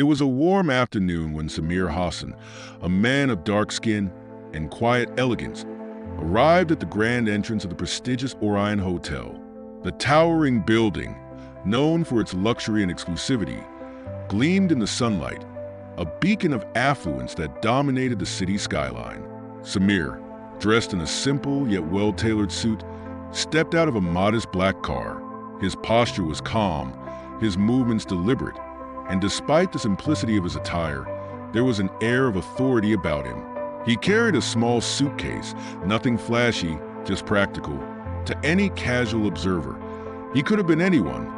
It was a warm afternoon when Samir Hassan, a man of dark skin and quiet elegance, arrived at the grand entrance of the prestigious Orion Hotel. The towering building, known for its luxury and exclusivity, gleamed in the sunlight, a beacon of affluence that dominated the city skyline. Samir, dressed in a simple yet well-tailored suit, stepped out of a modest black car. His posture was calm, his movements deliberate, and despite the simplicity of his attire, there was an air of authority about him. He carried a small suitcase, nothing flashy, just practical. To any casual observer, he could have been anyone,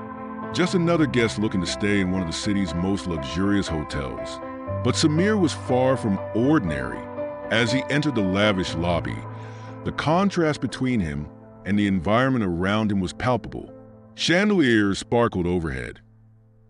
just another guest looking to stay in one of the city's most luxurious hotels. But Samir was far from ordinary. As he entered the lavish lobby, the contrast between him and the environment around him was palpable. Chandeliers sparkled overhead,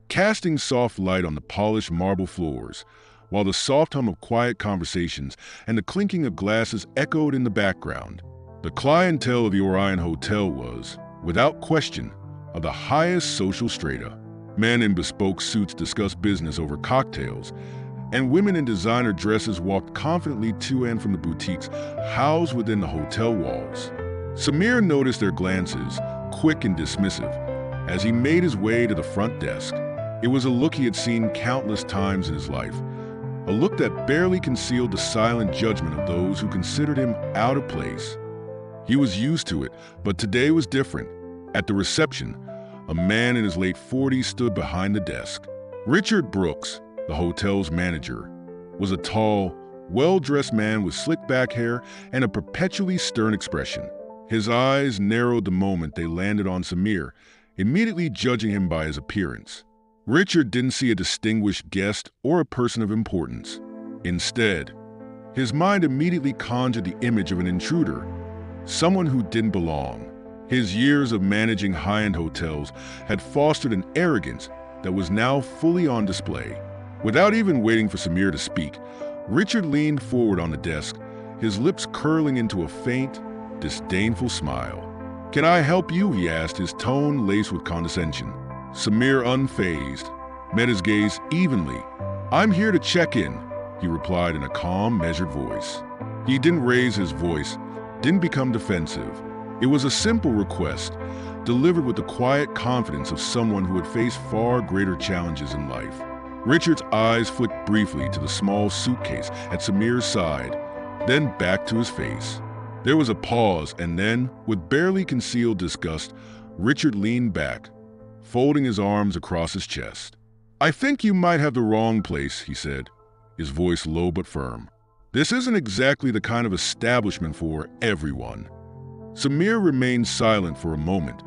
casting soft light on the polished marble floors, while the soft hum of quiet conversations and the clinking of glasses echoed in the background. The clientele of the Orion Hotel was, without question, of the highest social strata. Men in bespoke suits discussed business over cocktails, and women in designer dresses walked confidently to and from the boutiques housed within the hotel walls. Samir noticed their glances, quick and dismissive, as he made his way to the front desk. It was a look he had seen countless times in his life, a look that barely concealed the silent judgment of those who considered him out of place. He was used to it, but today was different. At the reception, a man in his late 40s stood behind the desk. Richard Brooks, the hotel's manager, was a tall, well-dressed man with slick-back hair and a perpetually stern expression. His eyes narrowed the moment they landed on Samir, immediately judging him by his appearance. Richard didn't see a distinguished guest or a person of importance. Instead, his mind immediately conjured the image of an intruder, someone who didn't belong. His years of managing high-end hotels had fostered an arrogance that was now fully on display. Without even waiting for Samir to speak, Richard leaned forward on the desk, his lips curling into a faint, disdainful smile. "Can I help you?" he asked, his tone laced with condescension. Samir, unfazed, met his gaze evenly. "I'm here to check in," he replied in a calm, measured voice. He didn't raise his voice, didn't become defensive. It was a simple request, delivered with the quiet confidence of someone who had faced far greater challenges in life. Richard's eyes flicked briefly to the small suitcase at Samir's side, then back to his face. There was a pause, and then, with barely concealed disgust, Richard leaned back, folding his arms across his chest. "I think you might have the wrong place," he said, his voice low but firm. "This isn't exactly the kind of establishment for everyone." Samir remained silent for a moment,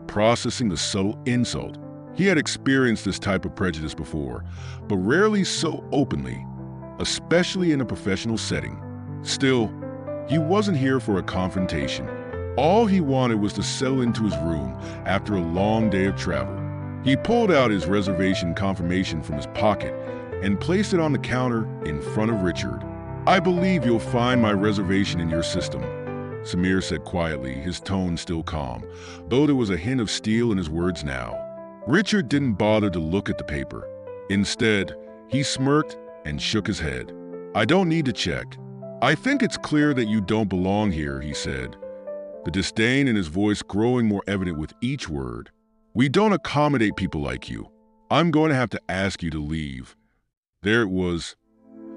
processing the subtle insult. He had experienced this type of prejudice before, but rarely so openly, especially in a professional setting. Still, he wasn't here for a confrontation. All he wanted was to settle into his room after a long day of travel. He pulled out his reservation confirmation from his pocket and placed it on the counter in front of Richard. "I believe you'll find my reservation in your system," Samir said quietly, his tone still calm, though there was a hint of steel in his words now. Richard didn't bother to look at the paper. Instead, he smirked and shook his head. "I don't need to check. I think it's clear that you don't belong here," he said, the disdain in his voice growing more evident with each word. "We don't accommodate people like you. I'm going to have to ask you to leave." There it was,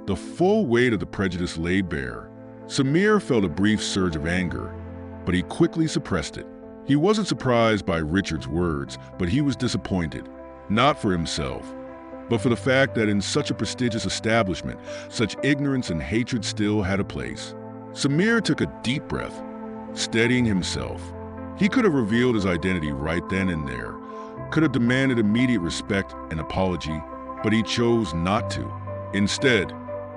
the full weight of the prejudice laid bare. Samir felt a brief surge of anger, but he quickly suppressed it. He wasn't surprised by Richard's words, but he was disappointed, not for himself, but for the fact that in such a prestigious establishment, such ignorance and hatred still had a place. Samir took a deep breath, steadying himself. He could have revealed his identity right then and there, could have demanded immediate respect and apology, but he chose not to. Instead,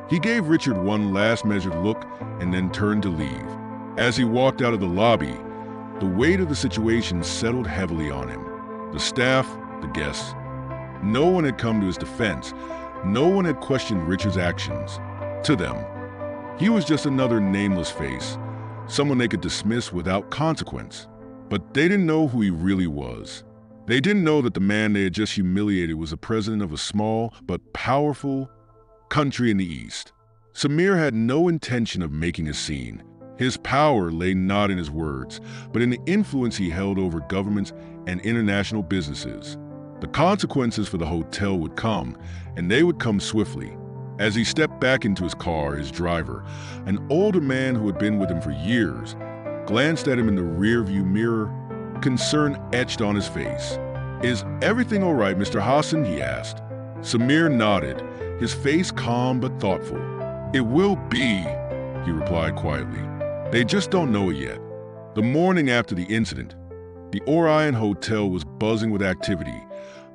he gave Richard one last measured look and then turned to leave. As he walked out of the lobby, the weight of the situation settled heavily on him. The staff, the guests. No one had come to his defense. No one had questioned Richard's actions. To them, he was just another nameless face, someone they could dismiss without consequence. But they didn't know who he really was. They didn't know that the man they had just humiliated was the president of a small but powerful country in the East. Samir had no intention of making a scene. His power lay not in his words, but in the influence he held over governments and international businesses. The consequences for the hotel would come, and they would come swiftly. As he stepped back into his car, his driver, an older man who had been with him for years, glanced at him in the rearview mirror, concern etched on his face. "Is everything all right, Mr. Hassan?" he asked. Samir nodded, his face calm but thoughtful. "It will be," he replied quietly. "They just don't know it yet." The morning after the incident, the Orion Hotel was buzzing with activity,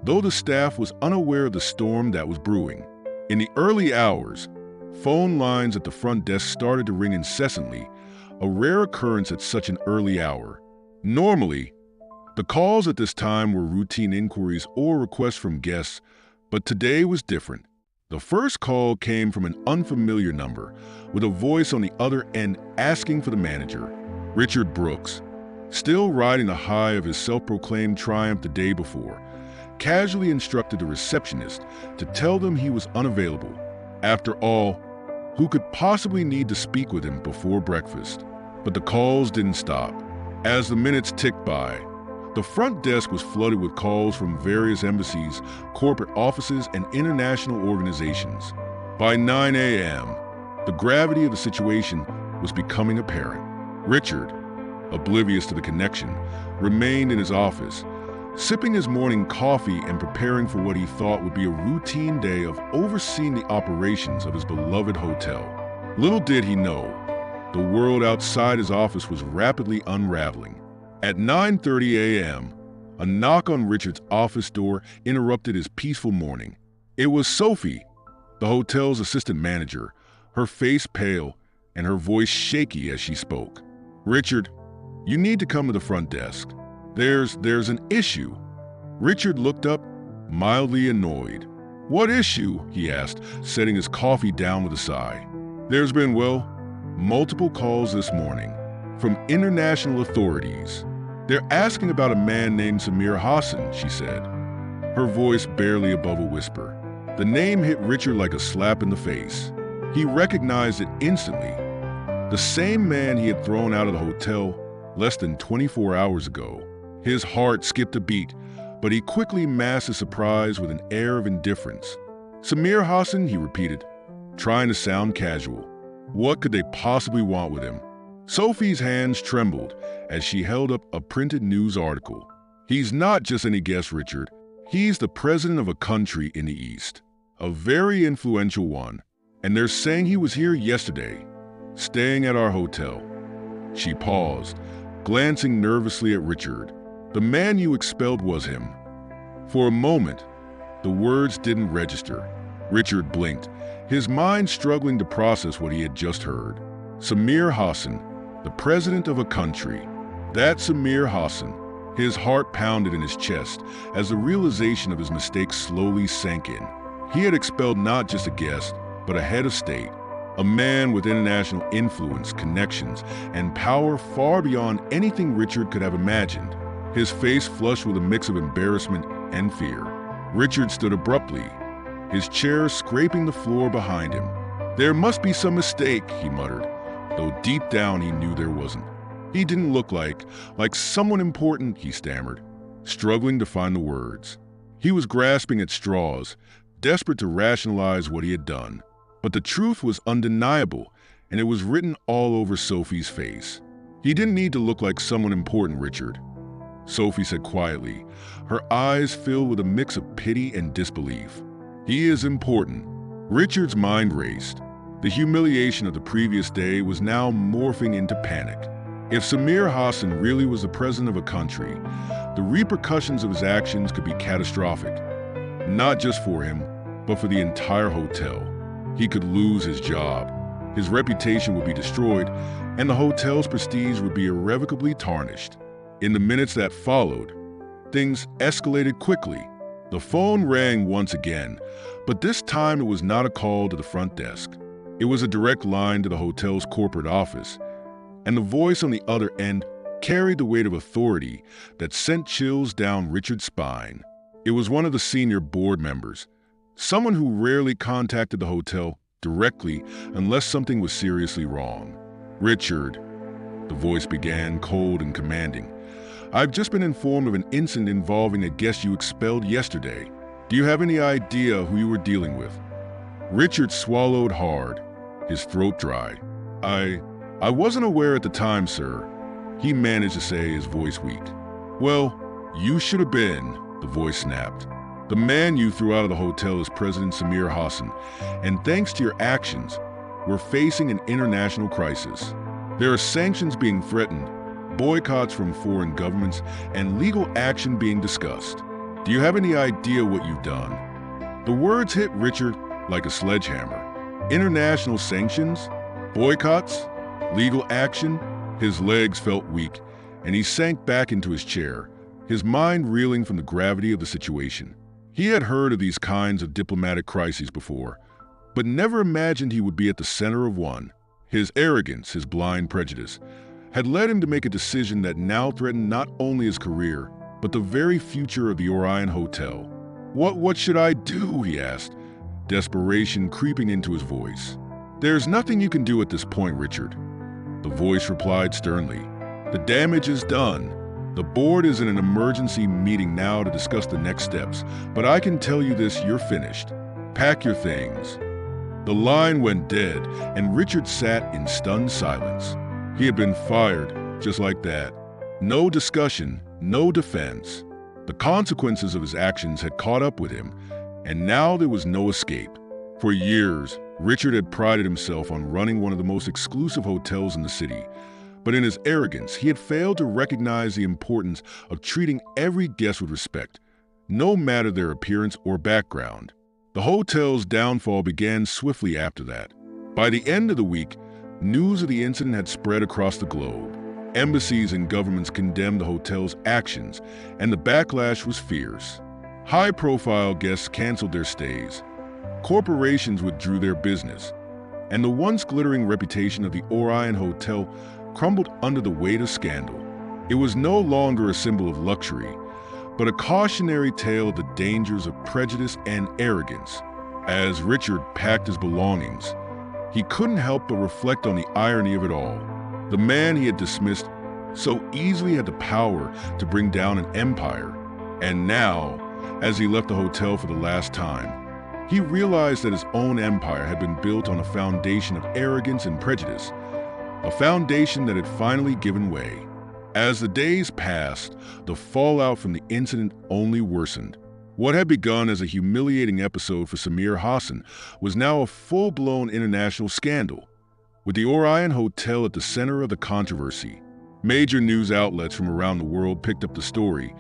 though the staff was unaware of the storm that was brewing. In the early hours, phone lines at the front desk started to ring incessantly, a rare occurrence at such an early hour. Normally, the calls at this time were routine inquiries or requests from guests, but today was different. The first call came from an unfamiliar number, with a voice on the other end asking for the manager, Richard Brooks. Still riding the high of his self-proclaimed triumph the day before, casually instructed the receptionist to tell them he was unavailable. After all, who could possibly need to speak with him before breakfast? But the calls didn't stop. As the minutes ticked by, the front desk was flooded with calls from various embassies, corporate offices, and international organizations. By 9 a.m., the gravity of the situation was becoming apparent. Richard, oblivious to the connection, remained in his office, sipping his morning coffee and preparing for what he thought would be a routine day of overseeing the operations of his beloved hotel. Little did he know, the world outside his office was rapidly unraveling. At 9:30 a.m., a knock on Richard's office door interrupted his peaceful morning. It was Sophie, the hotel's assistant manager, her face pale and her voice shaky as she spoke. "Richard, you need to come to the front desk. There's an issue." Richard looked up, mildly annoyed. "What issue?" he asked, setting his coffee down with a sigh. "There's been, multiple calls this morning from international authorities. They're asking about a man named Samir Hassan," she said, her voice barely above a whisper. The name hit Richard like a slap in the face. He recognized it instantly. The same man he had thrown out of the hotel less than 24 hours ago. His heart skipped a beat, but he quickly masked his surprise with an air of indifference. "Samir Hassan," he repeated, trying to sound casual. What could they possibly want with him? Sophie's hands trembled as she held up a printed news article. "He's not just any guest, Richard. He's the president of a country in the East, a very influential one, and they're saying he was here yesterday, staying at our hotel." She paused, glancing nervously at Richard. "The man you expelled was him." For a moment, the words didn't register. Richard blinked, his mind struggling to process what he had just heard. Samir Hassan, the president of a country. That Samir Hassan. His heart pounded in his chest as the realization of his mistake slowly sank in. He had expelled not just a guest, but a head of state, a man with international influence, connections, and power far beyond anything Richard could have imagined. His face flushed with a mix of embarrassment and fear. Richard stood abruptly, his chair scraping the floor behind him. "There must be some mistake," he muttered, though deep down he knew there wasn't. "He didn't look like someone important," he stammered, struggling to find the words. He was grasping at straws, desperate to rationalize what he had done. But the truth was undeniable, and it was written all over Sophie's face. "He didn't need to look like someone important, Richard," Sophie said quietly, her eyes filled with a mix of pity and disbelief. "He is important." Richard's mind raced. The humiliation of the previous day was now morphing into panic. If Samir Hassan really was the president of a country, the repercussions of his actions could be catastrophic. Not just for him, but for the entire hotel. He could lose his job, his reputation would be destroyed, and the hotel's prestige would be irrevocably tarnished. In the minutes that followed, things escalated quickly. The phone rang once again, but this time it was not a call to the front desk. It was a direct line to the hotel's corporate office, and the voice on the other end carried the weight of authority that sent chills down Richard's spine. It was one of the senior board members, someone who rarely contacted the hotel directly unless something was seriously wrong. "Richard," the voice began, cold and commanding, "I've just been informed of an incident involving a guest you expelled yesterday. Do you have any idea who you were dealing with?" Richard swallowed hard, his throat dry. I wasn't aware at the time, sir," he managed to say, his voice weak. "Well, you should have been," the voice snapped. "The man you threw out of the hotel is President Samir Hassan, and thanks to your actions, we're facing an international crisis. There are sanctions being threatened, boycotts from foreign governments, and legal action being discussed. Do you have any idea what you've done?" The words hit Richard like a sledgehammer. International sanctions? Boycotts? Legal action? His legs felt weak, and he sank back into his chair, his mind reeling from the gravity of the situation. He had heard of these kinds of diplomatic crises before, but never imagined he would be at the center of one. His arrogance, his blind prejudice, had led him to make a decision that now threatened not only his career, but the very future of the Orion Hotel. What should I do?" he asked, desperation creeping into his voice. "There's nothing you can do at this point, Richard," the voice replied sternly. "The damage is done. The board is in an emergency meeting now to discuss the next steps, but I can tell you this, you're finished. Pack your things." The line went dead, and Richard sat in stunned silence. He had been fired, just like that. No discussion, no defense. The consequences of his actions had caught up with him, and now there was no escape. For years, Richard had prided himself on running one of the most exclusive hotels in the city, but in his arrogance, he had failed to recognize the importance of treating every guest with respect, no matter their appearance or background. The hotel's downfall began swiftly after that. By the end of the week, news of the incident had spread across the globe. Embassies and governments condemned the hotel's actions, and the backlash was fierce. High-profile guests canceled their stays. Corporations withdrew their business, and the once glittering reputation of the Orion Hotel crumbled under the weight of scandal. It was no longer a symbol of luxury, but a cautionary tale of the dangers of prejudice and arrogance. As Richard packed his belongings, he couldn't help but reflect on the irony of it all. The man he had dismissed so easily had the power to bring down an empire, and now, as he left the hotel for the last time, he realized that his own empire had been built on a foundation of arrogance and prejudice, a foundation that had finally given way. As the days passed, the fallout from the incident only worsened. What had begun as a humiliating episode for Samir Hassan was now a full-blown international scandal, with the Orion Hotel at the center of the controversy. Major news outlets from around the world picked up the story,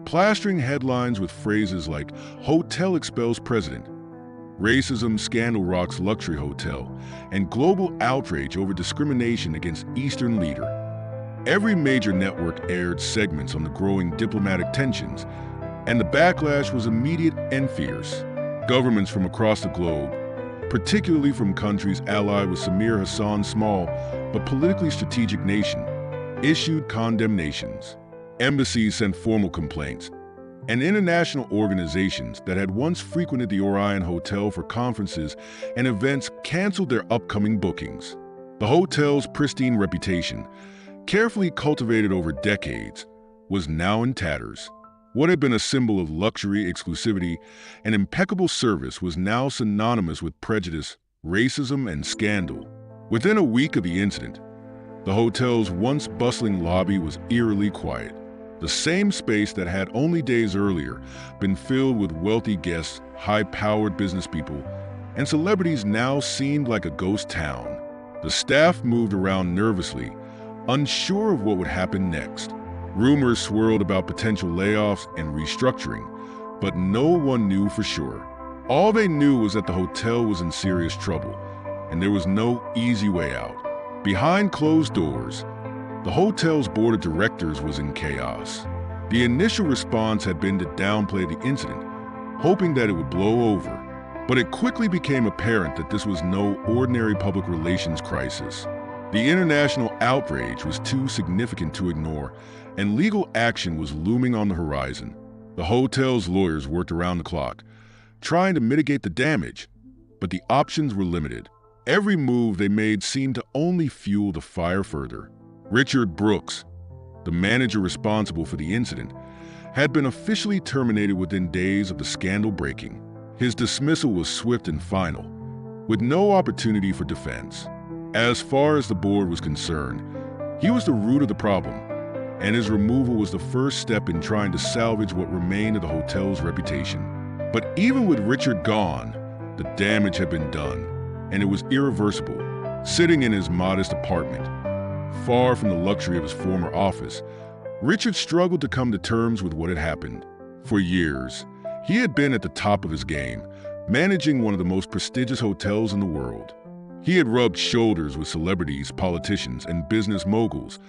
plastering headlines with phrases like "Hotel expels president," "Racism scandal rocks luxury hotel," and "Global outrage over discrimination against Eastern leader." Every major network aired segments on the growing diplomatic tensions, and the backlash was immediate and fierce. Governments from across the globe, particularly from countries allied with Samir Hassan's small but politically strategic nation, issued condemnations. Embassies sent formal complaints, and international organizations that had once frequented the Orion Hotel for conferences and events canceled their upcoming bookings. The hotel's pristine reputation, carefully cultivated over decades, was now in tatters. What had been a symbol of luxury, exclusivity, and impeccable service was now synonymous with prejudice, racism, and scandal. Within a week of the incident, the hotel's once bustling lobby was eerily quiet. The same space that had only days earlier been filled with wealthy guests, high-powered business people, and celebrities now seemed like a ghost town. The staff moved around nervously, unsure of what would happen next. Rumors swirled about potential layoffs and restructuring, but no one knew for sure. All they knew was that the hotel was in serious trouble, and there was no easy way out. Behind closed doors, the hotel's board of directors was in chaos. The initial response had been to downplay the incident, hoping that it would blow over. But it quickly became apparent that this was no ordinary public relations crisis. The international outrage was too significant to ignore, and legal action was looming on the horizon. The hotel's lawyers worked around the clock, trying to mitigate the damage, but the options were limited. Every move they made seemed to only fuel the fire further. Richard Brooks, the manager responsible for the incident, had been officially terminated within days of the scandal breaking. His dismissal was swift and final, with no opportunity for defense. As far as the board was concerned, he was the root of the problem, and his removal was the first step in trying to salvage what remained of the hotel's reputation. But even with Richard gone, the damage had been done, and it was irreversible. Sitting in his modest apartment, far from the luxury of his former office, Richard struggled to come to terms with what had happened. For years, he had been at the top of his game, managing one of the most prestigious hotels in the world. He had rubbed shoulders with celebrities, politicians, and business moguls,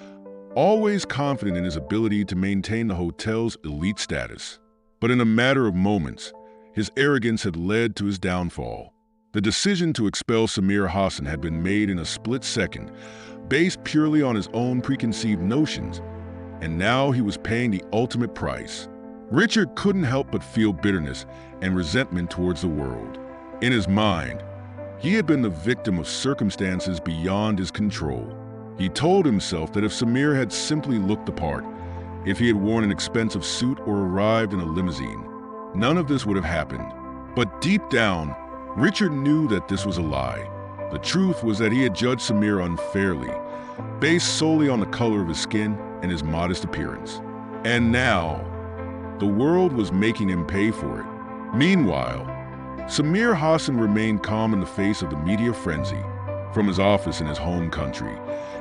always confident in his ability to maintain the hotel's elite status. But in a matter of moments, his arrogance had led to his downfall. The decision to expel Samir Hassan had been made in a split second, based purely on his own preconceived notions, and now he was paying the ultimate price. Richard couldn't help but feel bitterness and resentment towards the world. In his mind, he had been the victim of circumstances beyond his control. He told himself that if Samir had simply looked the part, if he had worn an expensive suit or arrived in a limousine, none of this would have happened. But deep down, Richard knew that this was a lie. The truth was that he had judged Samir unfairly, based solely on the color of his skin and his modest appearance. And now, the world was making him pay for it. Meanwhile, Samir Hassan remained calm in the face of the media frenzy. From his office in his home country,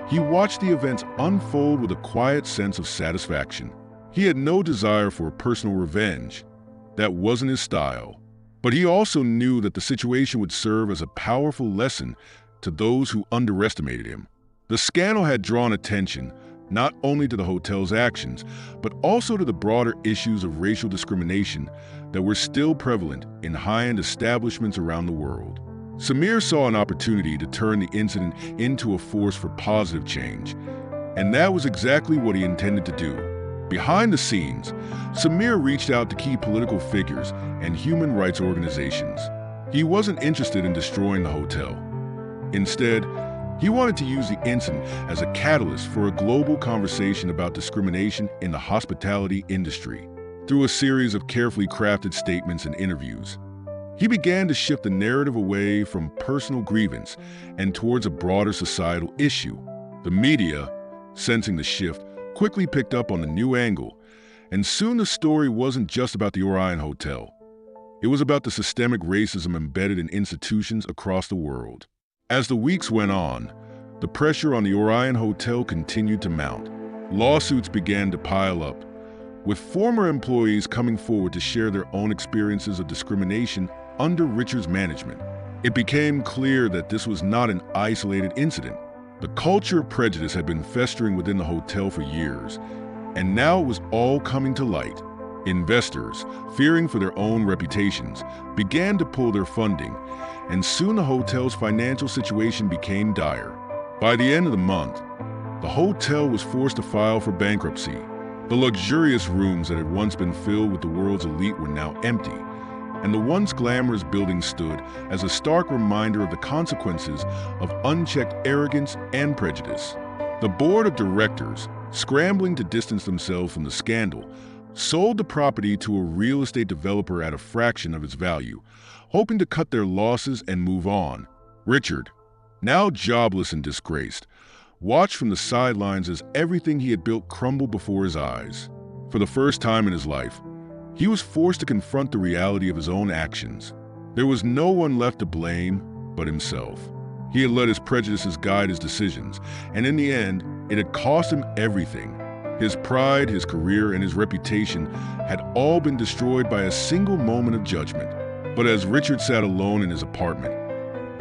he watched the events unfold with a quiet sense of satisfaction. He had no desire for personal revenge. That wasn't his style. But he also knew that the situation would serve as a powerful lesson to those who underestimated him. The scandal had drawn attention not only to the hotel's actions, but also to the broader issues of racial discrimination that were still prevalent in high-end establishments around the world. Samir saw an opportunity to turn the incident into a force for positive change, and that was exactly what he intended to do. Behind the scenes, Samir reached out to key political figures and human rights organizations. He wasn't interested in destroying the hotel. Instead, he wanted to use the incident as a catalyst for a global conversation about discrimination in the hospitality industry. Through a series of carefully crafted statements and interviews, he began to shift the narrative away from personal grievance and towards a broader societal issue. The media, sensing the shift, quickly picked up on the new angle, and soon the story wasn't just about the Orion Hotel. It was about the systemic racism embedded in institutions across the world. As the weeks went on, the pressure on the Orion Hotel continued to mount. Lawsuits began to pile up, with former employees coming forward to share their own experiences of discrimination under Richard's management. It became clear that this was not an isolated incident. The culture of prejudice had been festering within the hotel for years, and now it was all coming to light. Investors, fearing for their own reputations, began to pull their funding, and soon the hotel's financial situation became dire. By the end of the month, the hotel was forced to file for bankruptcy. The luxurious rooms that had once been filled with the world's elite were now empty, and the once glamorous building stood as a stark reminder of the consequences of unchecked arrogance and prejudice. The board of directors, scrambling to distance themselves from the scandal, sold the property to a real estate developer at a fraction of its value, hoping to cut their losses and move on. Richard, now jobless and disgraced, watched from the sidelines as everything he had built crumbled before his eyes. For the first time in his life, he was forced to confront the reality of his own actions. There was no one left to blame but himself. He had let his prejudices guide his decisions, and in the end, it had cost him everything. His pride, his career, and his reputation had all been destroyed by a single moment of judgment. But as Richard sat alone in his apartment,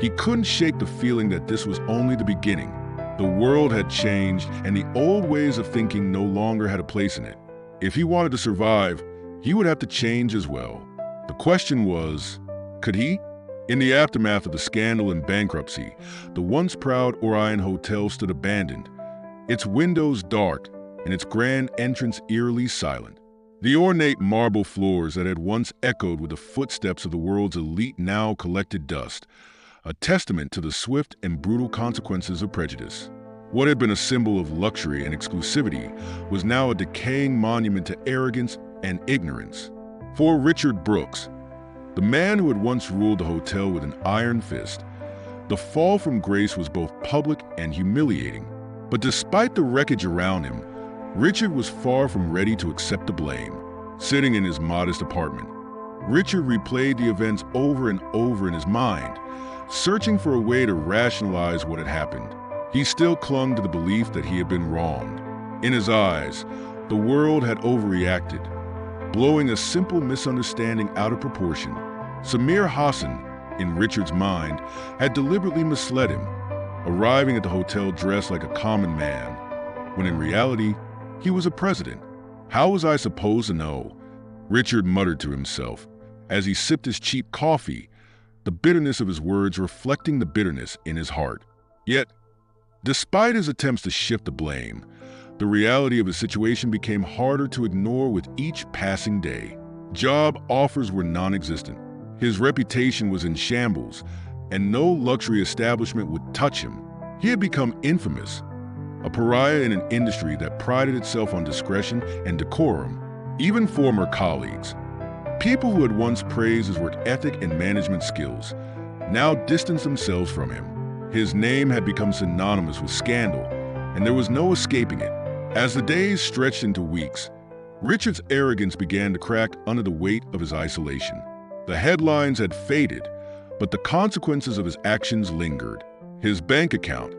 he couldn't shake the feeling that this was only the beginning. The world had changed, and the old ways of thinking no longer had a place in it. If he wanted to survive, he would have to change as well. The question was, could he? In the aftermath of the scandal and bankruptcy, the once proud Orion Hotel stood abandoned, its windows dark and its grand entrance eerily silent. The ornate marble floors that had once echoed with the footsteps of the world's elite now collected dust, a testament to the swift and brutal consequences of prejudice. What had been a symbol of luxury and exclusivity was now a decaying monument to arrogance and ignorance. For Richard Brooks, the man who had once ruled the hotel with an iron fist, the fall from grace was both public and humiliating. But despite the wreckage around him, Richard was far from ready to accept the blame. Sitting in his modest apartment, Richard replayed the events over and over in his mind, searching for a way to rationalize what had happened. He still clung to the belief that he had been wronged. In his eyes, the world had overreacted, blowing a simple misunderstanding out of proportion. Samir Hassan, in Richard's mind, had deliberately misled him, arriving at the hotel dressed like a common man, when in reality, he was a president. How was I supposed to know? Richard muttered to himself as he sipped his cheap coffee, the bitterness of his words reflecting the bitterness in his heart. Yet, despite his attempts to shift the blame, the reality of his situation became harder to ignore with each passing day. Job offers were non-existent. His reputation was in shambles, and no luxury establishment would touch him. He had become infamous, a pariah in an industry that prided itself on discretion and decorum. Even former colleagues, people who had once praised his work ethic and management skills, now distanced themselves from him. His name had become synonymous with scandal, and there was no escaping it. As the days stretched into weeks, Richard's arrogance began to crack under the weight of his isolation. The headlines had faded, but the consequences of his actions lingered. His bank account,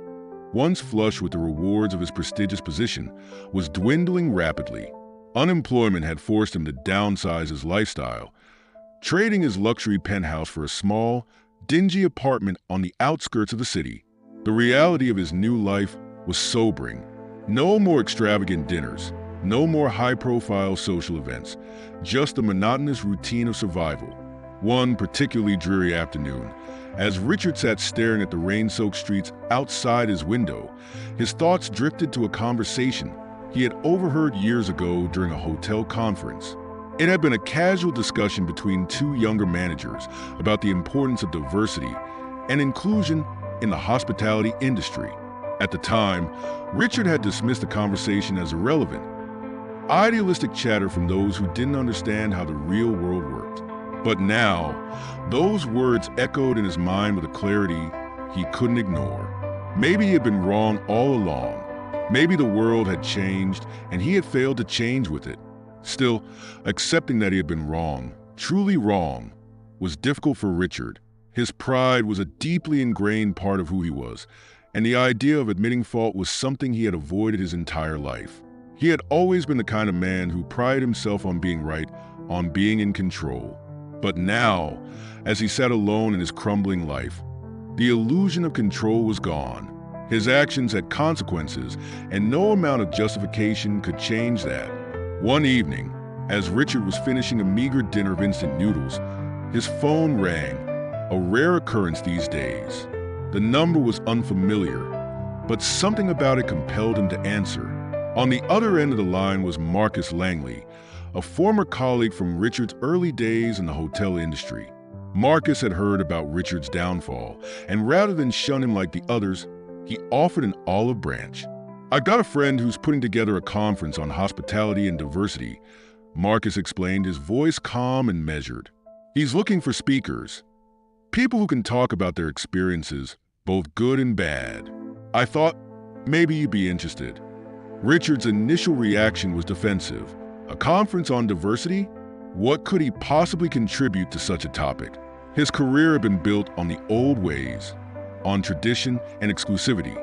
once flush with the rewards of his prestigious position, was dwindling rapidly. Unemployment had forced him to downsize his lifestyle, trading his luxury penthouse for a small, dingy apartment on the outskirts of the city. The reality of his new life was sobering. No more extravagant dinners, no more high-profile social events, just the monotonous routine of survival. One particularly dreary afternoon, as Richard sat staring at the rain-soaked streets outside his window, his thoughts drifted to a conversation he had overheard years ago during a hotel conference. It had been a casual discussion between two younger managers about the importance of diversity and inclusion in the hospitality industry. At the time, Richard had dismissed the conversation as irrelevant, idealistic chatter from those who didn't understand how the real world worked. But now, those words echoed in his mind with a clarity he couldn't ignore. Maybe he had been wrong all along. Maybe the world had changed and he had failed to change with it. Still, accepting that he had been wrong, truly wrong, was difficult for Richard. His pride was a deeply ingrained part of who he was, and the idea of admitting fault was something he had avoided his entire life. He had always been the kind of man who prided himself on being right, on being in control. But now, as he sat alone in his crumbling life, the illusion of control was gone. His actions had consequences, and no amount of justification could change that. One evening, as Richard was finishing a meager dinner of instant noodles, his phone rang, a rare occurrence these days. The number was unfamiliar, but something about it compelled him to answer. On the other end of the line was Marcus Langley, a former colleague from Richard's early days in the hotel industry. Marcus had heard about Richard's downfall, and rather than shun him like the others, he offered an olive branch. "I've got a friend who's putting together a conference on hospitality and diversity," Marcus explained, his voice calm and measured. "He's looking for speakers, people who can talk about their experiences, both good and bad. I thought maybe you'd be interested." Richard's initial reaction was defensive. A conference on diversity? What could he possibly contribute to such a topic? His career had been built on the old ways, on tradition and exclusivity.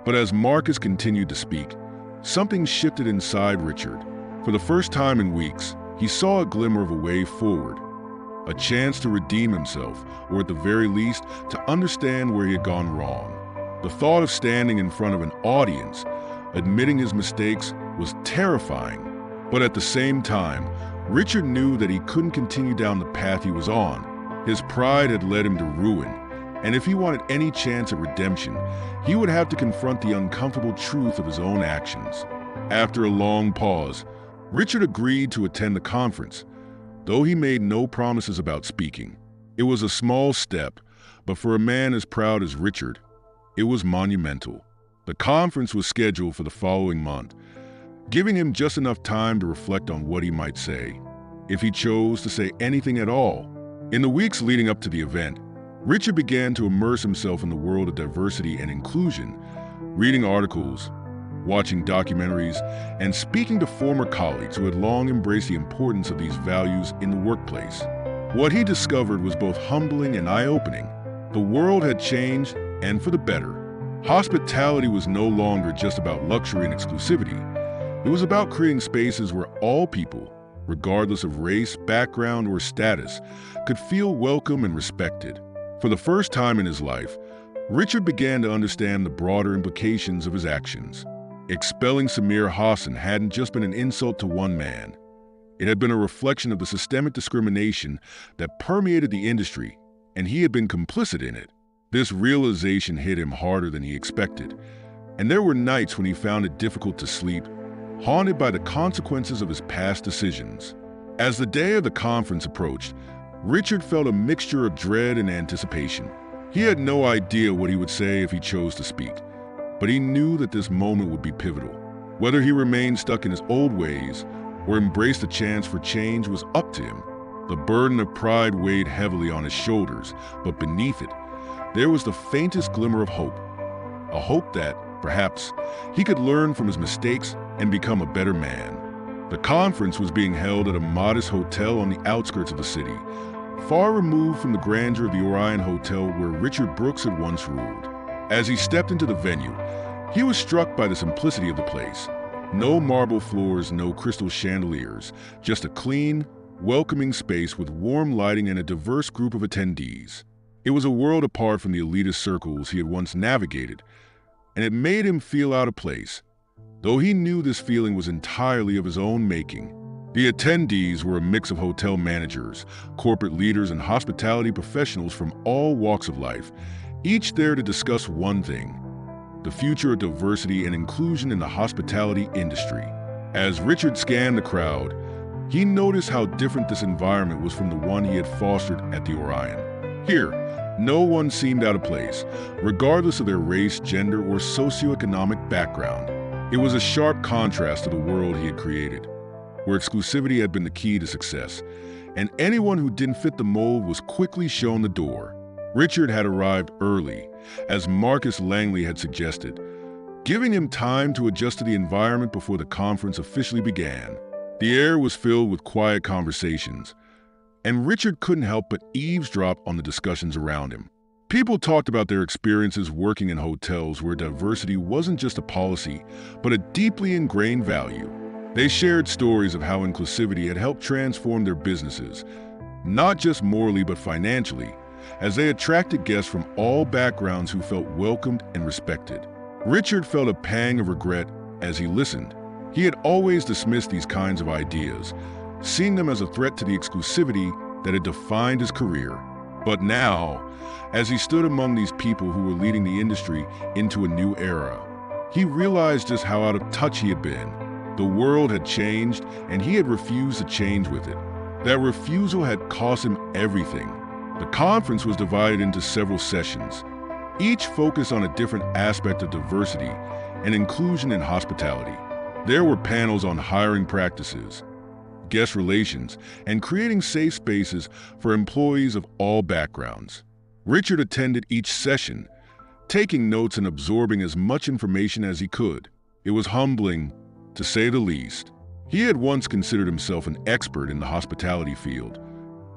But as Marcus continued to speak, something shifted inside Richard. For the first time in weeks, he saw a glimmer of a way forward, a chance to redeem himself, or at the very least, to understand where he had gone wrong. The thought of standing in front of an audience, admitting his mistakes, was terrifying. But at the same time, Richard knew that he couldn't continue down the path he was on. His pride had led him to ruin, and if he wanted any chance at redemption, he would have to confront the uncomfortable truth of his own actions. After a long pause, Richard agreed to attend the conference, though he made no promises about speaking. It was a small step, but for a man as proud as Richard, it was monumental. The conference was scheduled for the following month, giving him just enough time to reflect on what he might say, if he chose to say anything at all. In the weeks leading up to the event, Richard began to immerse himself in the world of diversity and inclusion, reading articles, watching documentaries, and speaking to former colleagues who had long embraced the importance of these values in the workplace. What he discovered was both humbling and eye-opening. The world had changed, and for the better. Hospitality was no longer just about luxury and exclusivity. It was about creating spaces where all people, regardless of race, background, or status, could feel welcome and respected. For the first time in his life, Richard began to understand the broader implications of his actions. Expelling Samir Hassan hadn't just been an insult to one man. It had been a reflection of the systemic discrimination that permeated the industry, and he had been complicit in it. This realization hit him harder than he expected, and there were nights when he found it difficult to sleep, haunted by the consequences of his past decisions. As the day of the conference approached, Richard felt a mixture of dread and anticipation. He had no idea what he would say if he chose to speak, but he knew that this moment would be pivotal. Whether he remained stuck in his old ways or embraced the chance for change was up to him. The burden of pride weighed heavily on his shoulders, but beneath it, there was the faintest glimmer of hope. A hope that, perhaps, he could learn from his mistakes and become a better man. The conference was being held at a modest hotel on the outskirts of the city, far removed from the grandeur of the Orion Hotel where Richard Brooks had once ruled. As he stepped into the venue, he was struck by the simplicity of the place. No marble floors, no crystal chandeliers, just a clean, welcoming space with warm lighting and a diverse group of attendees. It was a world apart from the elitist circles he had once navigated, and it made him feel out of place, though he knew this feeling was entirely of his own making. The attendees were a mix of hotel managers, corporate leaders, and hospitality professionals from all walks of life, each there to discuss one thing: the future of diversity and inclusion in the hospitality industry. As Richard scanned the crowd, he noticed how different this environment was from the one he had fostered at the Orion. Here, no one seemed out of place, regardless of their race, gender, or socioeconomic background. It was a sharp contrast to the world he had created, where exclusivity had been the key to success, and anyone who didn't fit the mold was quickly shown the door. Richard had arrived early, as Marcus Langley had suggested, giving him time to adjust to the environment before the conference officially began. The air was filled with quiet conversations, and Richard couldn't help but eavesdrop on the discussions around him. People talked about their experiences working in hotels where diversity wasn't just a policy, but a deeply ingrained value. They shared stories of how inclusivity had helped transform their businesses, not just morally but financially, as they attracted guests from all backgrounds who felt welcomed and respected. Richard felt a pang of regret as he listened. He had always dismissed these kinds of ideas, seeing them as a threat to the exclusivity that had defined his career. But now, as he stood among these people who were leading the industry into a new era, he realized just how out of touch he had been. The world had changed, and he had refused to change with it. That refusal had cost him everything. The conference was divided into several sessions, each focused on a different aspect of diversity and inclusion in hospitality. There were panels on hiring practices, guest relations, and creating safe spaces for employees of all backgrounds. Richard attended each session, taking notes and absorbing as much information as he could. It was humbling, to say the least. He had once considered himself an expert in the hospitality field,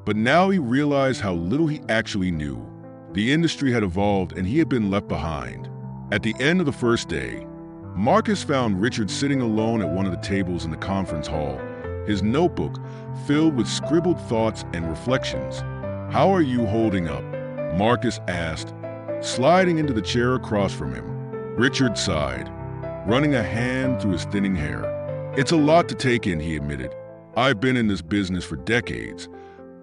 but now he realized how little he actually knew. The industry had evolved and he had been left behind. At the end of the first day, Marcus found Richard sitting alone at one of the tables in the conference hall, his notebook filled with scribbled thoughts and reflections. "How are you holding up?" Marcus asked, sliding into the chair across from him. Richard sighed, running a hand through his thinning hair. "It's a lot to take in," he admitted. "I've been in this business for decades,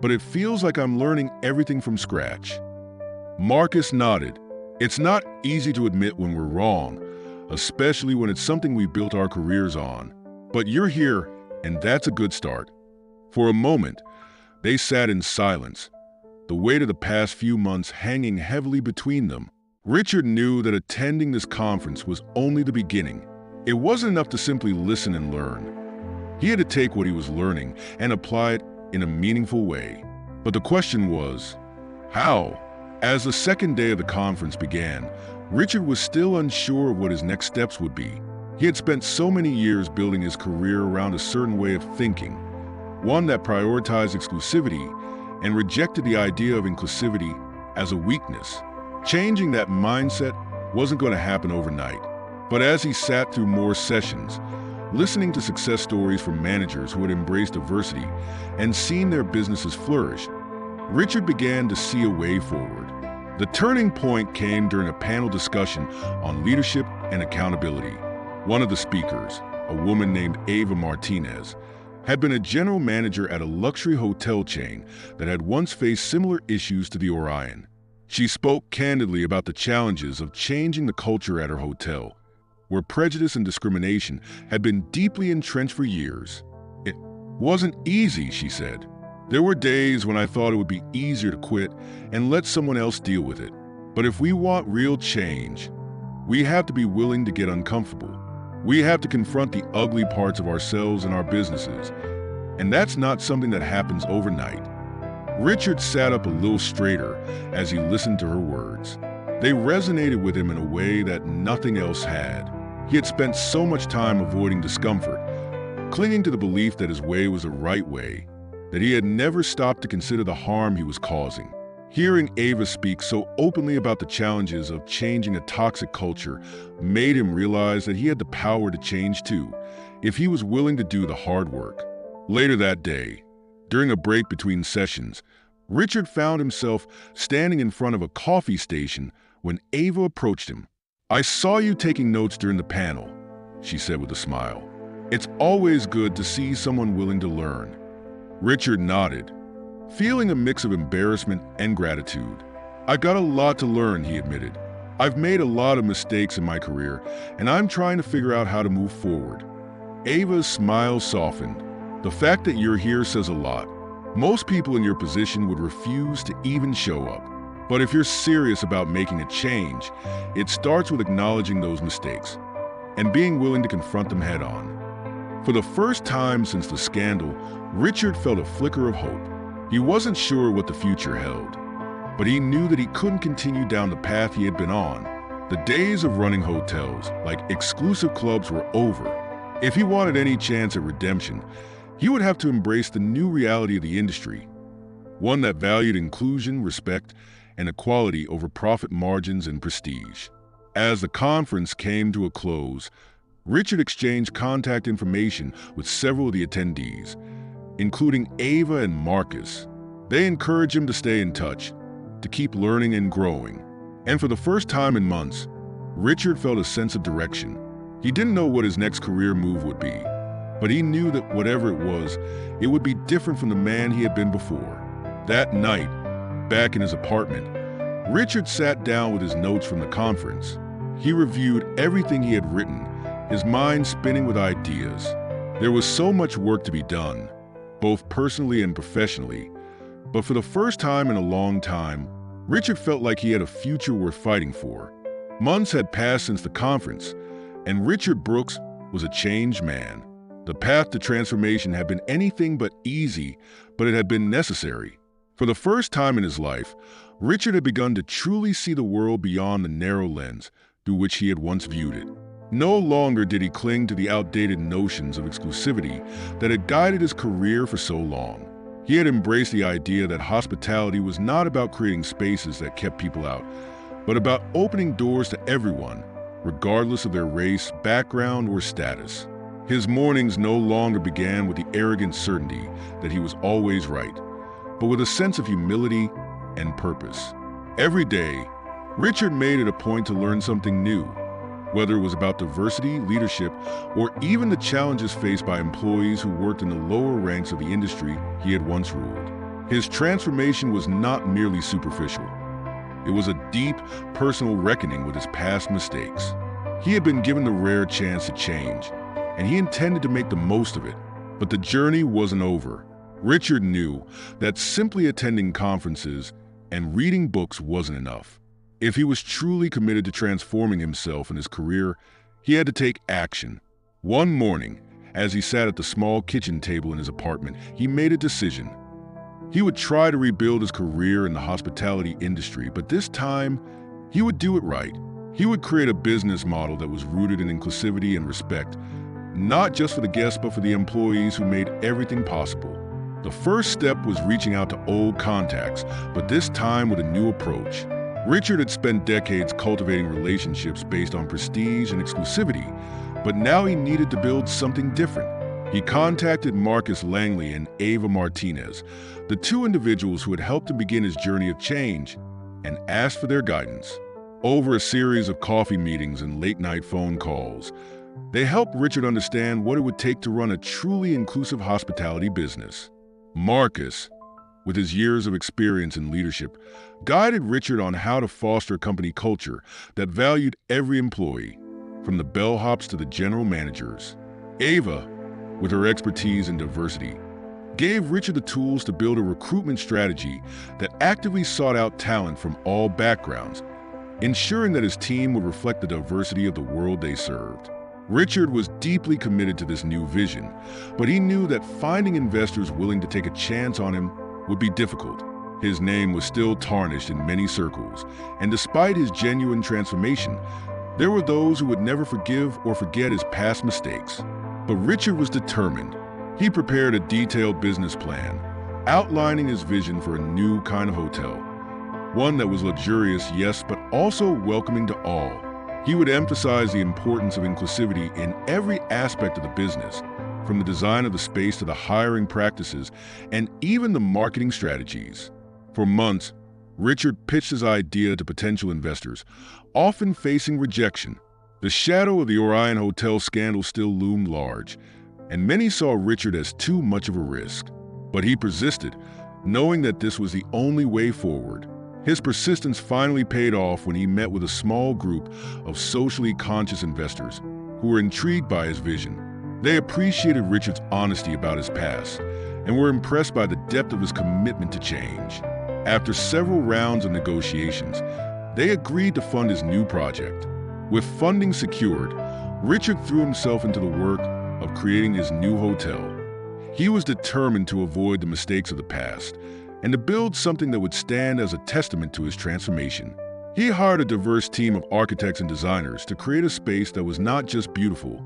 but it feels like I'm learning everything from scratch." Marcus nodded. "It's not easy to admit when we're wrong, especially when it's something we built our careers on. But you're here, and that's a good start." For a moment, they sat in silence, the weight of the past few months hanging heavily between them. Richard knew that attending this conference was only the beginning. It wasn't enough to simply listen and learn. He had to take what he was learning and apply it in a meaningful way. But the question was, how? As the second day of the conference began, Richard was still unsure of what his next steps would be. He had spent so many years building his career around a certain way of thinking, one that prioritized exclusivity and rejected the idea of inclusivity as a weakness. Changing that mindset wasn't going to happen overnight. But as he sat through more sessions, listening to success stories from managers who had embraced diversity and seen their businesses flourish, Richard began to see a way forward. The turning point came during a panel discussion on leadership and accountability. One of the speakers, a woman named Ava Martinez, had been a general manager at a luxury hotel chain that had once faced similar issues to the Orion. She spoke candidly about the challenges of changing the culture at her hotel, where prejudice and discrimination had been deeply entrenched for years. "It wasn't easy," she said. "There were days when I thought it would be easier to quit and let someone else deal with it. But if we want real change, we have to be willing to get uncomfortable. We have to confront the ugly parts of ourselves and our businesses. And that's not something that happens overnight." Richard sat up a little straighter as he listened to her words. They resonated with him in a way that nothing else had. He had spent so much time avoiding discomfort, clinging to the belief that his way was the right way, that he had never stopped to consider the harm he was causing. Hearing Ava speak so openly about the challenges of changing a toxic culture made him realize that he had the power to change too, if he was willing to do the hard work. Later that day, during a break between sessions, Richard found himself standing in front of a coffee station when Ava approached him. "I saw you taking notes during the panel," she said with a smile. "It's always good to see someone willing to learn." Richard nodded, feeling a mix of embarrassment and gratitude. "I got a lot to learn," he admitted. "I've made a lot of mistakes in my career, and I'm trying to figure out how to move forward." Ava's smile softened. "The fact that you're here says a lot. Most people in your position would refuse to even show up. But if you're serious about making a change, it starts with acknowledging those mistakes and being willing to confront them head on." For the first time since the scandal, Richard felt a flicker of hope. He wasn't sure what the future held, but he knew that he couldn't continue down the path he had been on. The days of running hotels, like exclusive clubs, were over. If he wanted any chance at redemption, he would have to embrace the new reality of the industry, one that valued inclusion, respect, and equality over profit margins and prestige. As the conference came to a close, Richard exchanged contact information with several of the attendees, including Ava and Marcus. They encouraged him to stay in touch, to keep learning and growing. And for the first time in months, Richard felt a sense of direction. He didn't know what his next career move would be, but he knew that whatever it was, it would be different from the man he had been before. That night, back in his apartment, Richard sat down with his notes from the conference. He reviewed everything he had written, his mind spinning with ideas. There was so much work to be done, both personally and professionally, but for the first time in a long time, Richard felt like he had a future worth fighting for. Months had passed since the conference, and Richard Brooks was a changed man. The path to transformation had been anything but easy, but it had been necessary. For the first time in his life, Richard had begun to truly see the world beyond the narrow lens through which he had once viewed it. No longer did he cling to the outdated notions of exclusivity that had guided his career for so long. He had embraced the idea that hospitality was not about creating spaces that kept people out, but about opening doors to everyone, regardless of their race, background, or status. His mornings no longer began with the arrogant certainty that he was always right, but with a sense of humility and purpose. Every day, Richard made it a point to learn something new, whether it was about diversity, leadership, or even the challenges faced by employees who worked in the lower ranks of the industry he had once ruled. His transformation was not merely superficial. It was a deep, personal reckoning with his past mistakes. He had been given the rare chance to change, and he intended to make the most of it. But the journey wasn't over. Richard knew that simply attending conferences and reading books wasn't enough. If he was truly committed to transforming himself and his career, he had to take action. One morning, as he sat at the small kitchen table in his apartment, he made a decision. He would try to rebuild his career in the hospitality industry, but this time, he would do it right. He would create a business model that was rooted in inclusivity and respect, not just for the guests, but for the employees who made everything possible. The first step was reaching out to old contacts, but this time with a new approach. Richard had spent decades cultivating relationships based on prestige and exclusivity, but now he needed to build something different. He contacted Marcus Langley and Ava Martinez, the two individuals who had helped him begin his journey of change, and asked for their guidance. Over a series of coffee meetings and late-night phone calls, they helped Richard understand what it would take to run a truly inclusive hospitality business. Marcus, with his years of experience in leadership, guided Richard on how to foster a company culture that valued every employee, from the bellhops to the general managers. Ava, with her expertise in diversity, gave Richard the tools to build a recruitment strategy that actively sought out talent from all backgrounds, ensuring that his team would reflect the diversity of the world they served. Richard was deeply committed to this new vision, but he knew that finding investors willing to take a chance on him would be difficult. His name was still tarnished in many circles, and despite his genuine transformation, there were those who would never forgive or forget his past mistakes. But Richard was determined. He prepared a detailed business plan, outlining his vision for a new kind of hotel, one that was luxurious, yes, but also welcoming to all. He would emphasize the importance of inclusivity in every aspect of the business, from the design of the space to the hiring practices and even the marketing strategies. For months, Richard pitched his idea to potential investors, often facing rejection. The shadow of the Orion Hotel scandal still loomed large, and many saw Richard as too much of a risk. But he persisted, knowing that this was the only way forward. His persistence finally paid off when he met with a small group of socially conscious investors who were intrigued by his vision. They appreciated Richard's honesty about his past and were impressed by the depth of his commitment to change. After several rounds of negotiations, they agreed to fund his new project. With funding secured, Richard threw himself into the work of creating his new hotel. He was determined to avoid the mistakes of the past and to build something that would stand as a testament to his transformation. He hired a diverse team of architects and designers to create a space that was not just beautiful,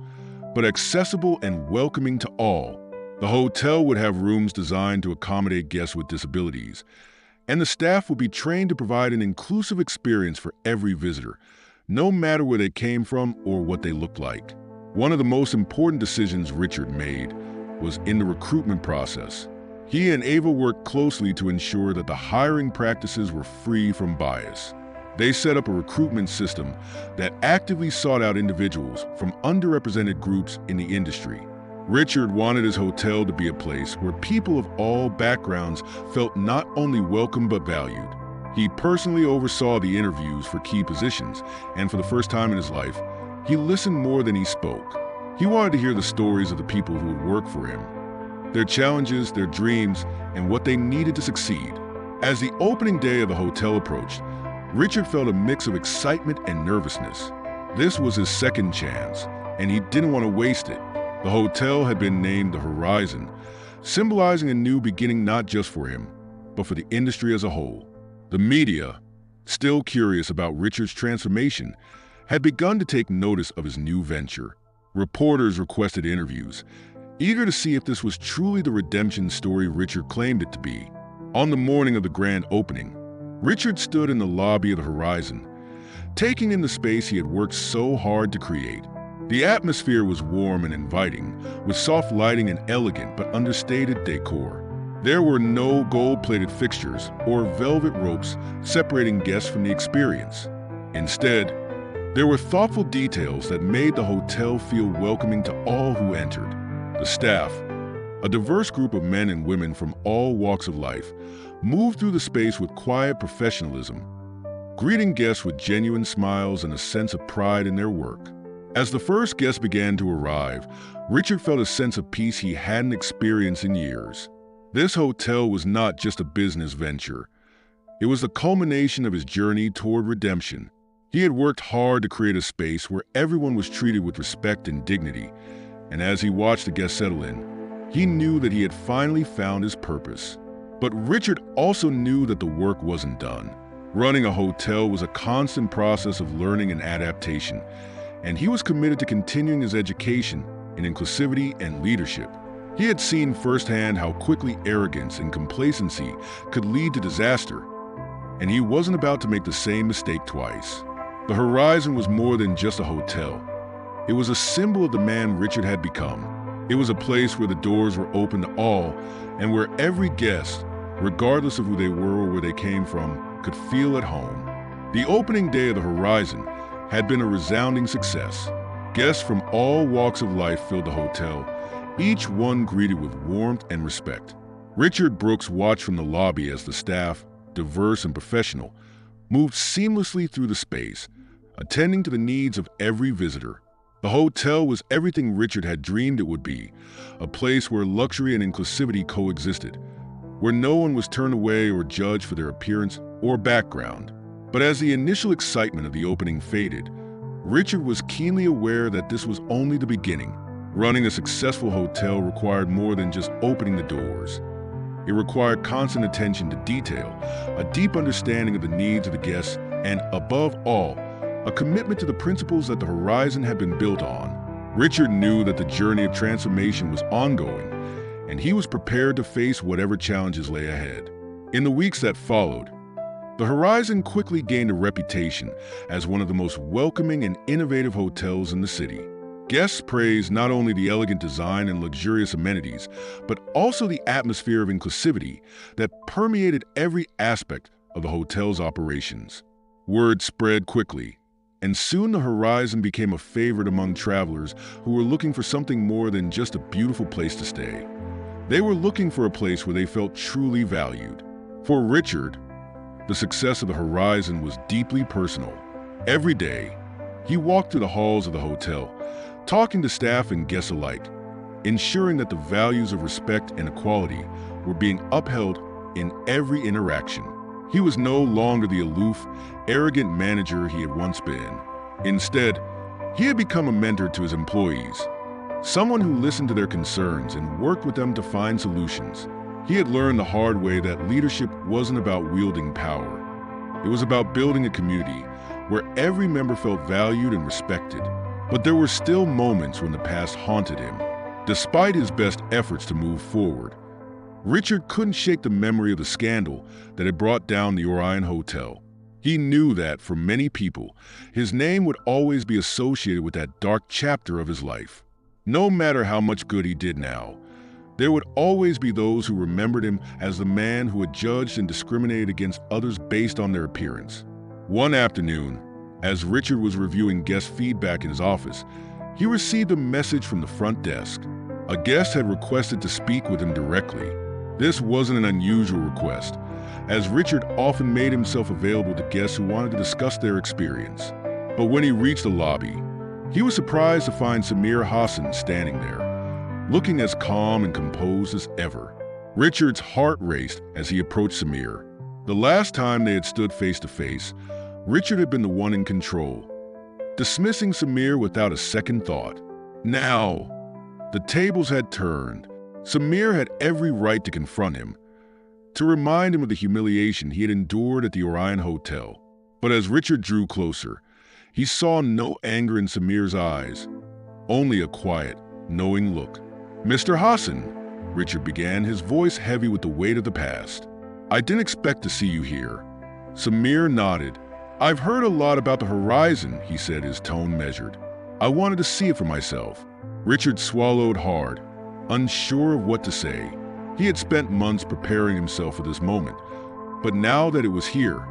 but accessible and welcoming to all. The hotel would have rooms designed to accommodate guests with disabilities, and the staff would be trained to provide an inclusive experience for every visitor, no matter where they came from or what they looked like. One of the most important decisions Richard made was in the recruitment process. He and Ava worked closely to ensure that the hiring practices were free from bias. They set up a recruitment system that actively sought out individuals from underrepresented groups in the industry. Richard wanted his hotel to be a place where people of all backgrounds felt not only welcome but valued. He personally oversaw the interviews for key positions, and for the first time in his life, he listened more than he spoke. He wanted to hear the stories of the people who would work for him, their challenges, their dreams, and what they needed to succeed. As the opening day of the hotel approached, Richard felt a mix of excitement and nervousness. This was his second chance, and he didn't want to waste it. The hotel had been named the Horizon, symbolizing a new beginning not just for him, but for the industry as a whole. The media, still curious about Richard's transformation, had begun to take notice of his new venture. Reporters requested interviews, eager to see if this was truly the redemption story Richard claimed it to be. On the morning of the grand opening, Richard stood in the lobby of the Horizon, taking in the space he had worked so hard to create. The atmosphere was warm and inviting, with soft lighting and elegant but understated decor. There were no gold-plated fixtures or velvet ropes separating guests from the experience. Instead, there were thoughtful details that made the hotel feel welcoming to all who entered. The staff, A diverse group of men and women from all walks of life moved through the space with quiet professionalism, greeting guests with genuine smiles and a sense of pride in their work. As the first guests began to arrive, Richard felt a sense of peace he hadn't experienced in years. This hotel was not just a business venture. It was the culmination of his journey toward redemption. He had worked hard to create a space where everyone was treated with respect and dignity, and as he watched the guests settle in, he knew that he had finally found his purpose. But Richard also knew that the work wasn't done. Running a hotel was a constant process of learning and adaptation, and he was committed to continuing his education in inclusivity and leadership. He had seen firsthand how quickly arrogance and complacency could lead to disaster, and he wasn't about to make the same mistake twice. The Horizon was more than just a hotel. It was a symbol of the man Richard had become. It was a place where the doors were open to all and where every guest, regardless of who they were or where they came from, could feel at home. The opening day of the Horizon had been a resounding success. Guests from all walks of life filled the hotel, each one greeted with warmth and respect. Richard Brooks watched from the lobby as the staff, diverse and professional, moved seamlessly through the space, attending to the needs of every visitor. The hotel was everything Richard had dreamed it would be, a place where luxury and inclusivity coexisted, where no one was turned away or judged for their appearance or background. But as the initial excitement of the opening faded, Richard was keenly aware that this was only the beginning. Running a successful hotel required more than just opening the doors. It required constant attention to detail, a deep understanding of the needs of the guests, and above all, a commitment to the principles that the Horizon had been built on. Richard knew that the journey of transformation was ongoing, and he was prepared to face whatever challenges lay ahead. In the weeks that followed, the Horizon quickly gained a reputation as one of the most welcoming and innovative hotels in the city. Guests praised not only the elegant design and luxurious amenities, but also the atmosphere of inclusivity that permeated every aspect of the hotel's operations. Word spread quickly, and soon the Horizon became a favorite among travelers who were looking for something more than just a beautiful place to stay. They were looking for a place where they felt truly valued. For Richard, the success of the Horizon was deeply personal. Every day, he walked through the halls of the hotel, talking to staff and guests alike, ensuring that the values of respect and equality were being upheld in every interaction. He was no longer the aloof, arrogant manager he had once been. Instead, he had become a mentor to his employees, someone who listened to their concerns and worked with them to find solutions. He had learned the hard way that leadership wasn't about wielding power. It was about building a community where every member felt valued and respected. But there were still moments when the past haunted him. Despite his best efforts to move forward, Richard couldn't shake the memory of the scandal that had brought down the Orion Hotel. He knew that, for many people, his name would always be associated with that dark chapter of his life. No matter how much good he did now, there would always be those who remembered him as the man who had judged and discriminated against others based on their appearance. One afternoon, as Richard was reviewing guest feedback in his office, he received a message from the front desk. A guest had requested to speak with him directly. This wasn't an unusual request, as Richard often made himself available to guests who wanted to discuss their experience. But when he reached the lobby, he was surprised to find Samir Hassan standing there, looking as calm and composed as ever. Richard's heart raced as he approached Samir. The last time they had stood face to face, Richard had been the one in control, dismissing Samir without a second thought. Now, the tables had turned. Samir had every right to confront him, to remind him of the humiliation he had endured at the Orion Hotel. But as Richard drew closer, he saw no anger in Samir's eyes, only a quiet, knowing look. "Mr. Hassan," Richard began, his voice heavy with the weight of the past. "I didn't expect to see you here." Samir nodded. "I've heard a lot about the Horizon," he said, his tone measured. "I wanted to see it for myself." Richard swallowed hard, unsure of what to say. He had spent months preparing himself for this moment, but now that it was here,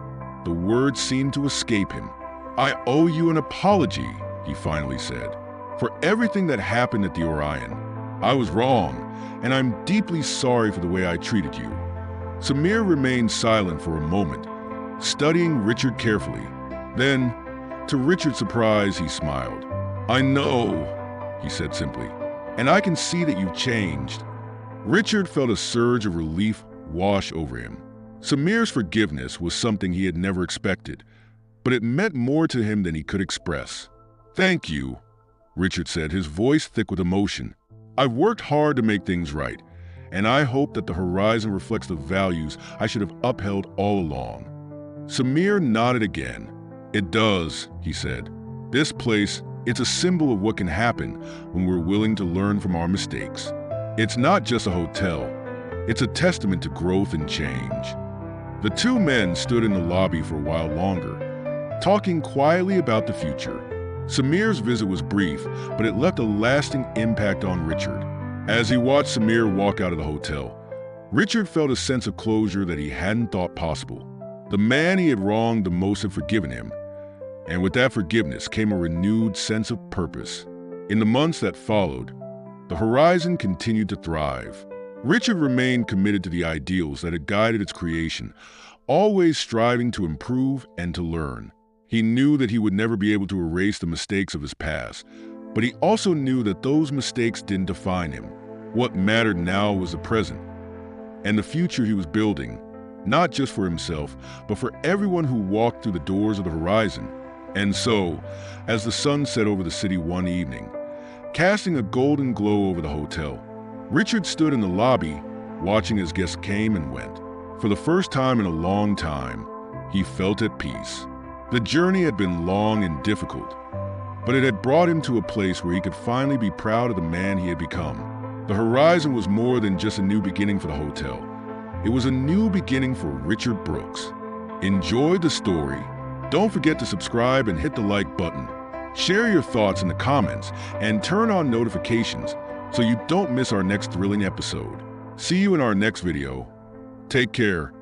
the words seemed to escape him. "I owe you an apology," he finally said, "for everything that happened at the Orion. I was wrong, and I'm deeply sorry for the way I treated you." Samir remained silent for a moment, studying Richard carefully. Then, to Richard's surprise, he smiled. "I know," he said simply, "and I can see that you've changed." Richard felt a surge of relief wash over him. Samir's forgiveness was something he had never expected, but it meant more to him than he could express. "Thank you," Richard said, his voice thick with emotion. "I've worked hard to make things right, and I hope that the horizon reflects the values I should have upheld all along." Samir nodded again. "It does," he said. "This place, it's a symbol of what can happen when we're willing to learn from our mistakes. It's not just a hotel. It's a testament to growth and change." The two men stood in the lobby for a while longer, talking quietly about the future. Samir's visit was brief, but it left a lasting impact on Richard. As he watched Samir walk out of the hotel, Richard felt a sense of closure that he hadn't thought possible. The man he had wronged the most had forgiven him, and with that forgiveness came a renewed sense of purpose. In the months that followed, the horizon continued to thrive. Richard remained committed to the ideals that had guided its creation, always striving to improve and to learn. He knew that he would never be able to erase the mistakes of his past, but he also knew that those mistakes didn't define him. What mattered now was the present and the future he was building, not just for himself, but for everyone who walked through the doors of the horizon. And so, as the sun set over the city one evening, casting a golden glow over the hotel, Richard stood in the lobby, watching as guests came and went. For the first time in a long time, he felt at peace. The journey had been long and difficult, but it had brought him to a place where he could finally be proud of the man he had become. The horizon was more than just a new beginning for the hotel. It was a new beginning for Richard Brooks. Enjoyed the story? Don't forget to subscribe and hit the like button. Share your thoughts in the comments and turn on notifications so you don't miss our next thrilling episode. See you in our next video. Take care